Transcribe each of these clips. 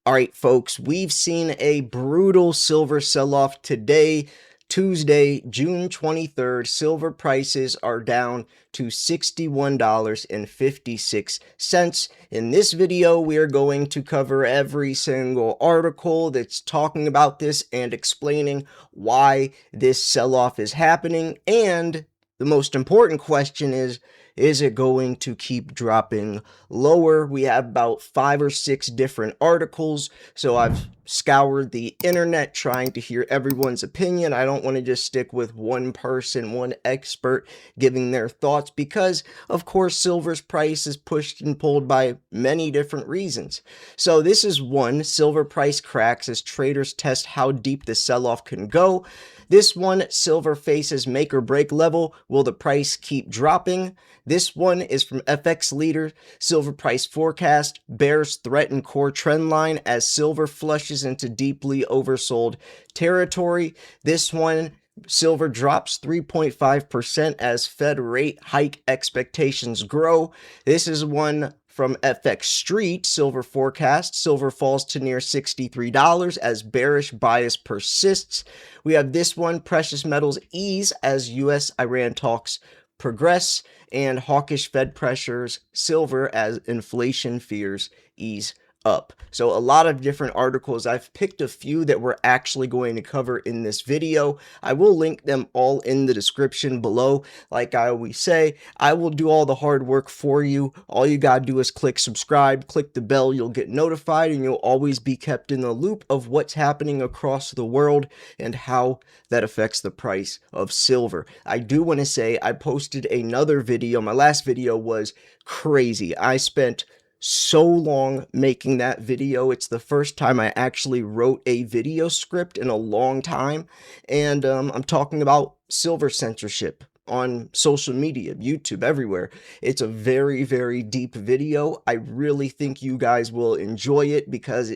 All right, folks, we've seen a brutal silver sell-off today, Tuesday, June 23rd. Silver prices are down to $61.56. In this video, we are going to cover every single article that's talking about this and explaining why this sell-off is happening. And the most important question is it going to keep dropping lower? We have about 5 or 6 different articles, so I've scoured the internet trying to hear everyone's opinion. I don't want to just stick with one person, one expert giving their thoughts, because of course silver's price is pushed and pulled by many different reasons. So this is one: silver price cracks as traders test how deep the sell-off can go. This one: silver faces make or break level. Will the price keep dropping? This one is from FX Leader. Silver price forecast: bears threaten core trend line as silver flushes into deeply oversold territory. This one: silver drops 3.5% as Fed rate hike expectations grow. This is one from FX Street. Silver forecast: silver falls to near $63 as bearish bias persists. We have this one: precious metals ease as US-Iran talks progress, and hawkish Fed pressures silver as inflation fears ease up. So a lot of different articles. I've picked a few that we're actually going to cover in this video. I will link them all in the description below. Like I always say, I will do all the hard work for you. All you gotta do is click subscribe, click the bell, you'll get notified, and you'll always be kept in the loop of what's happening across the world and how that affects the price of silver. I do want to say I posted another video. My last video was crazy. I spent so long making that video. It's the first time I actually wrote a video script in a long time, and I'm talking about silver censorship on social media, YouTube, everywhere. It's a very, very deep video. I really think you guys will enjoy it because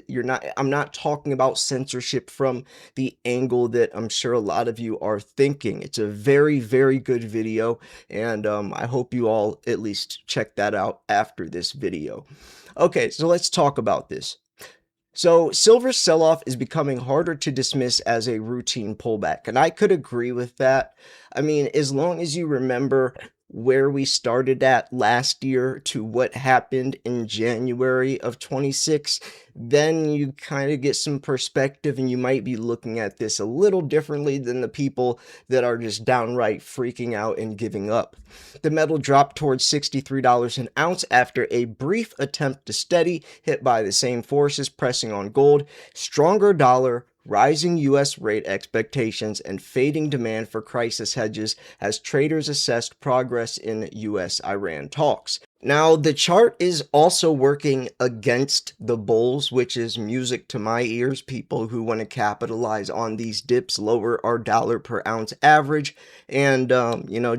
I'm not talking about censorship from the angle that I'm sure a lot of you are thinking. It's a very, very good video, and I hope you all at least check that out after this video. Okay, so let's talk about this. So silver's sell-off is becoming harder to dismiss as a routine pullback, and I could agree with that. I mean, as long as you remember where we started at last year to what happened in January of 26, then you kind of get some perspective, and you might be looking at this a little differently than the people that are just downright freaking out and giving up. The metal dropped towards $63 an ounce after a brief attempt to steady, hit by the same forces pressing on gold: stronger dollar, rising U.S. rate expectations, and fading demand for crisis hedges as traders assessed progress in U.S.-Iran talks. Now, the chart is also working against the bulls, which is music to my ears. People who want to capitalize on these dips, lower our dollar per ounce average, and,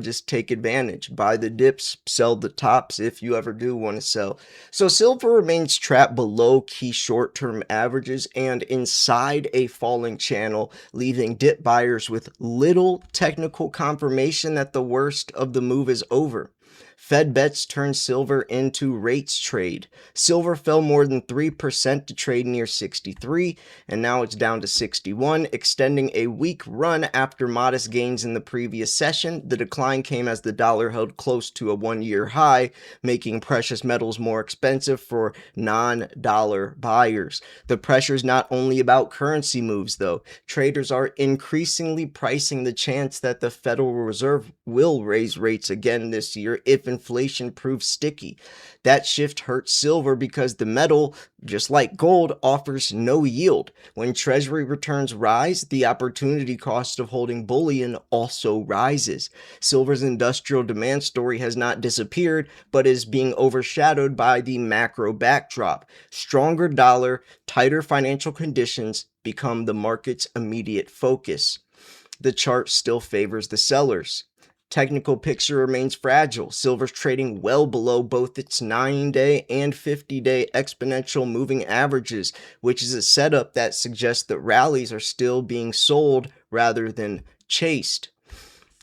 just take advantage. Buy the dips, sell the tops if you ever do want to sell. So silver remains trapped below key short-term averages and inside a falling channel, leaving dip buyers with little technical confirmation that the worst of the move is over. Fed bets turned silver into rates trade. Silver fell more than 3% to trade near 63, and now it's down to 61, extending a weak run after modest gains in the previous session. The decline came as the dollar held close to a one-year high, making precious metals more expensive for non-dollar buyers. The pressure is not only about currency moves, though. Traders are increasingly pricing the chance that the Federal Reserve will raise rates again this year if inflation proves sticky. That shift hurts silver because the metal, just like gold, offers no yield. When Treasury returns rise, the opportunity cost of holding bullion also rises. Silver's industrial demand story has not disappeared, but is being overshadowed by the macro backdrop. Stronger dollar, tighter financial conditions become the market's immediate focus. The chart still favors the sellers. Technical picture remains fragile. Silver's trading well below both its 9-day and 50-day exponential moving averages, which is a setup that suggests that rallies are still being sold rather than chased.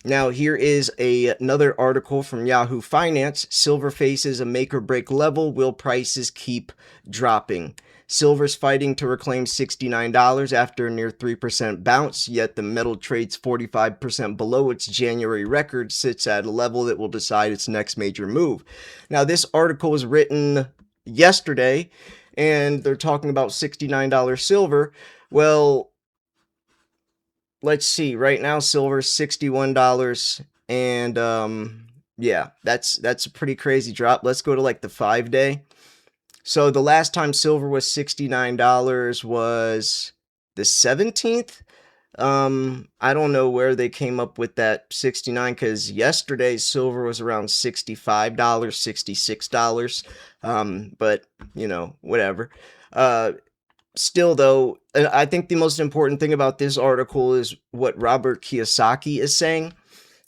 Now, here is another article from Yahoo Finance. Silver faces a make or break level. Will prices keep dropping? Silver's fighting to reclaim $69 after a near 3% bounce, yet the metal trades 45% below its January record, sits at a level that will decide its next major move. Now, this article was written yesterday, and they're talking about $69 silver. Well, let's see. Right now, silver's $61, and yeah, that's a pretty crazy drop. Let's go to like the 5-day. So the last time silver was $69 was the 17th. I don't know where they came up with that 69, because yesterday silver was around $65, $66. But you know, whatever. Still though, I think the most important thing about this article is what Robert Kiyosaki is saying.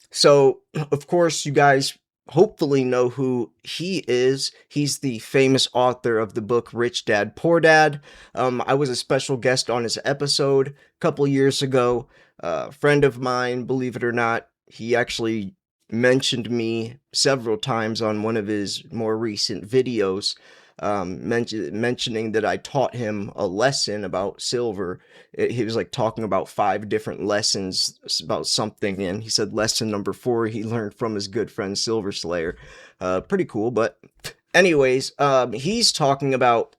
So, of course, you guys hopefully know who he is. He's the famous author of the book Rich Dad Poor Dad. I was a special guest on his episode a couple years ago. A friend of mine, believe it or not, he actually mentioned me several times on one of his more recent videos, mentioning that I taught him a lesson about silver. He was like talking about 5 different lessons about something, and he said lesson number 4 he learned from his good friend Silver Slayer. Pretty cool. But anyways, he's talking about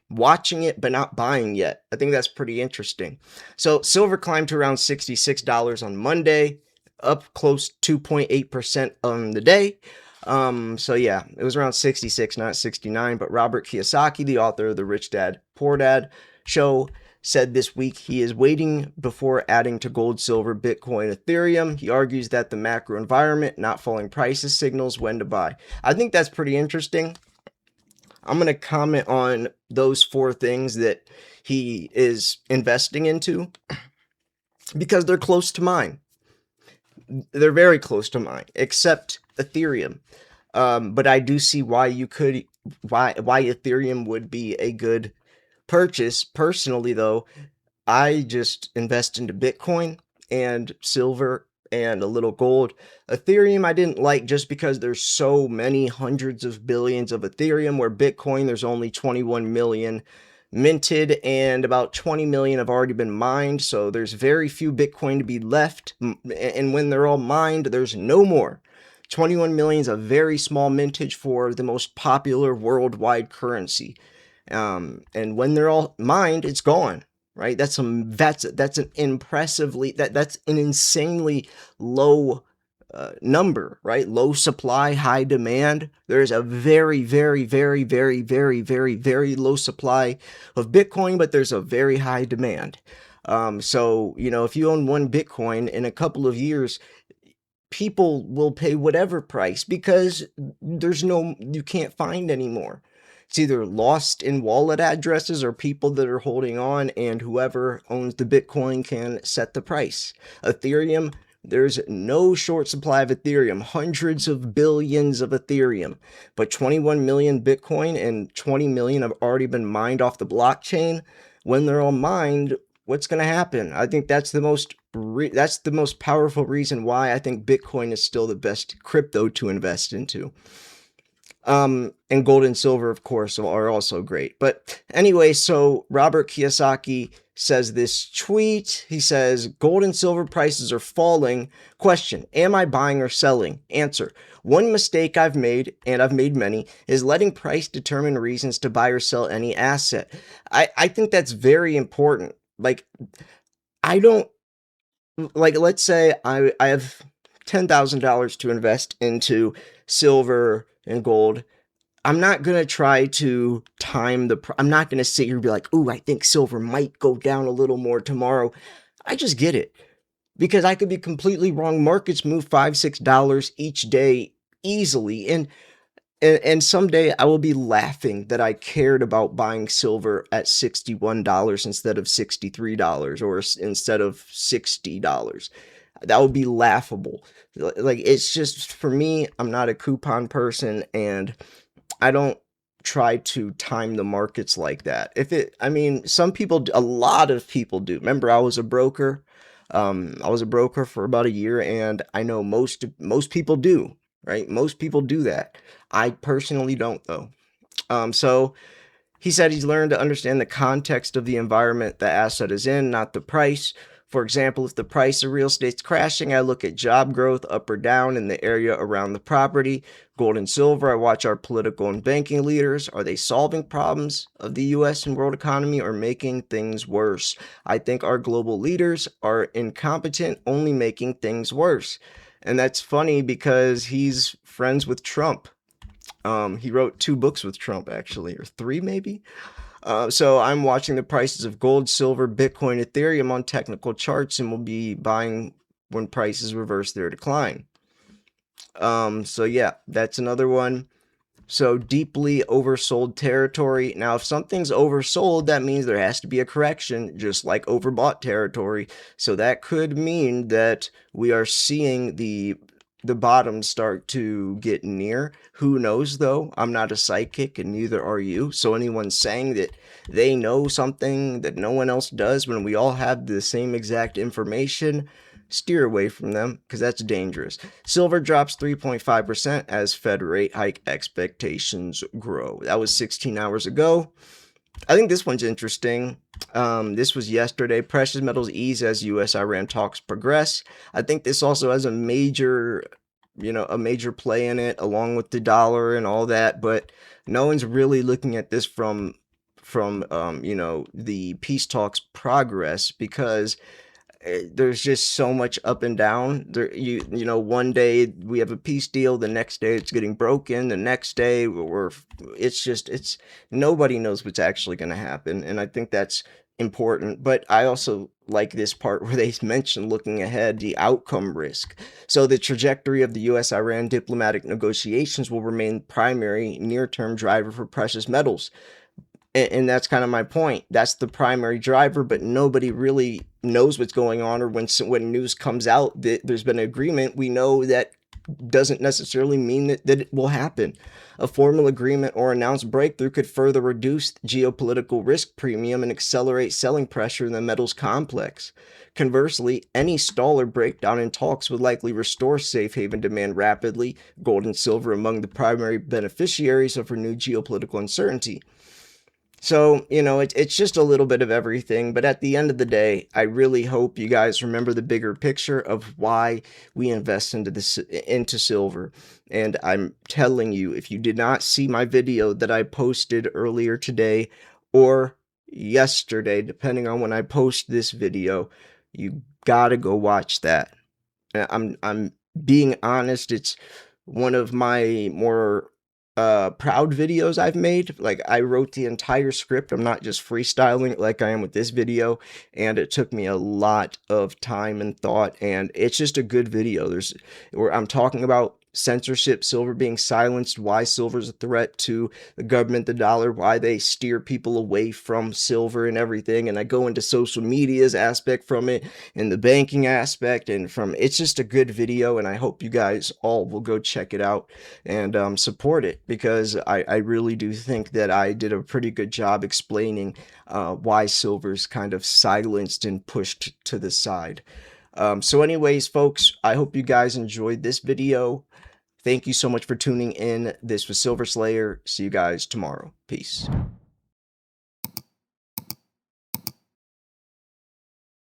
watching it but not buying yet. I think that's pretty interesting. So silver climbed to around $66 on Monday, up close 2.8% on the day. So yeah, it was around 66, not 69. But Robert Kiyosaki, the author of the Rich Dad Poor Dad show, said this week he is waiting before adding to gold, silver, Bitcoin, Ethereum. He argues that the macro environment, not falling prices, signals when to buy. I think that's pretty interesting. I'm going to comment on those 4 things that he is investing into because they're close to mine. They're very close to mine, except Ethereum. But I do see why Ethereum would be a good purchase. Personally, though, I just invest into Bitcoin and silver and a little gold. Ethereum I didn't like just because there's so many hundreds of billions of Ethereum, where Bitcoin there's only 21 million minted and about 20 million have already been mined, so there's very few Bitcoin to be left, and when they're all mined there's no more. 21 million is a very small mintage for the most popular worldwide currency, and when they're all mined it's gone, right? That's an insanely low number, right? Low supply, high demand. There's a very, very, very, very, very, very, very low supply of Bitcoin, but there's a very high demand. So, you know, if you own 1 Bitcoin in a couple of years, people will pay whatever price because you can't find anymore. It's either lost in wallet addresses or people that are holding on, and whoever owns the Bitcoin can set the price. Ethereum, there's no short supply of Ethereum, hundreds of billions of Ethereum, but 21 million Bitcoin and 20 million have already been mined off the blockchain. When they're all mined, what's going to happen? I think that's the most powerful reason why I think Bitcoin is still the best crypto to invest into. And gold and silver, of course, are also great. But anyway, so Robert Kiyosaki says this tweet. He says, gold and silver prices are falling. Question, am I buying or selling? Answer, one mistake I've made, and I've made many, is letting price determine reasons to buy or sell any asset. I think that's very important. Like, I don't, like, let's say I have $10,000 to invest into silver and gold. I'm not going to try to time I'm not going to sit here and be like, ooh, I think silver might go down a little more tomorrow. I just get it because I could be completely wrong. Markets move $5, $6 each day easily. And someday I will be laughing that I cared about buying silver at $61 instead of $63 or instead of $60. That would be laughable. Like, it's just, for me, I'm not a coupon person, and I don't try to time the markets like that. A lot of people do. Remember, I was a broker. I was a broker for about a year, and I know most people do, right? Most people do that. I personally don't, though. So he said he's learned to understand the context of the environment the asset is in, not the price. For example, if the price of real estate's crashing, I look at job growth up or down in the area around the property. Gold and silver, I watch our political and banking leaders. Are they solving problems of the US and world economy or making things worse? I think our global leaders are incompetent, only making things worse. And that's funny because he's friends with Trump. He wrote 2 books with Trump, actually, or 3 maybe. So I'm watching the prices of gold, silver, Bitcoin, Ethereum on technical charts, and will be buying when prices reverse their decline. So yeah, that's another one. So deeply oversold territory. Now, if something's oversold, that means there has to be a correction, just like overbought territory. So that could mean that we are seeing the bottom start to get near. Who knows though? I'm not a psychic and neither are you. So anyone saying that they know something that no one else does when we all have the same exact information, steer away from them because that's dangerous. Silver drops 3.5% as Fed rate hike expectations grow. That was 16 hours ago. I think this one's interesting. This was yesterday. Precious metals ease as U.S.-Iran talks progress. I think this also has a major play in it, along with the dollar and all that. But no one's really looking at this from the peace talks progress because there's just so much up and down. One day we have a peace deal, the next day it's getting broken, the next day it's nobody knows what's actually going to happen, and I think that's important. But I also like this part where they mention looking ahead, the outcome risk. So the trajectory of the US-Iran diplomatic negotiations will remain primary near-term driver for precious metals. And that's kind of my point. That's the primary driver, but nobody really knows what's going on, or when news comes out that there's been an agreement, we know that doesn't necessarily mean that it will happen. A formal agreement or announced breakthrough could further reduce geopolitical risk premium and accelerate selling pressure in the metals complex. Conversely, any stall or breakdown in talks would likely restore safe haven demand rapidly, gold and silver among the primary beneficiaries of renewed geopolitical uncertainty. So, it's just a little bit of everything. But at the end of the day, I really hope you guys remember the bigger picture of why we invest into silver. And I'm telling you, if you did not see my video that I posted earlier today or yesterday, depending on when I post this video, you gotta go watch that. I'm being honest, it's one of my more proud videos I've made. Like, I wrote the entire script. I'm not just freestyling like I am with this video, and it took me a lot of time and thought, and it's just a good video. Where I'm talking about censorship, silver being silenced, why silver is a threat to the government, the dollar, why they steer people away from silver and everything. And I go into social media's aspect from it and the banking aspect, and it's just a good video, and I hope you guys all will go check it out and support it, because I really do think that I did a pretty good job explaining why silver's kind of silenced and pushed to the side. So anyways, folks, I hope you guys enjoyed this video. Thank you so much for tuning in. This was Silver Slayer. See you guys tomorrow. Peace.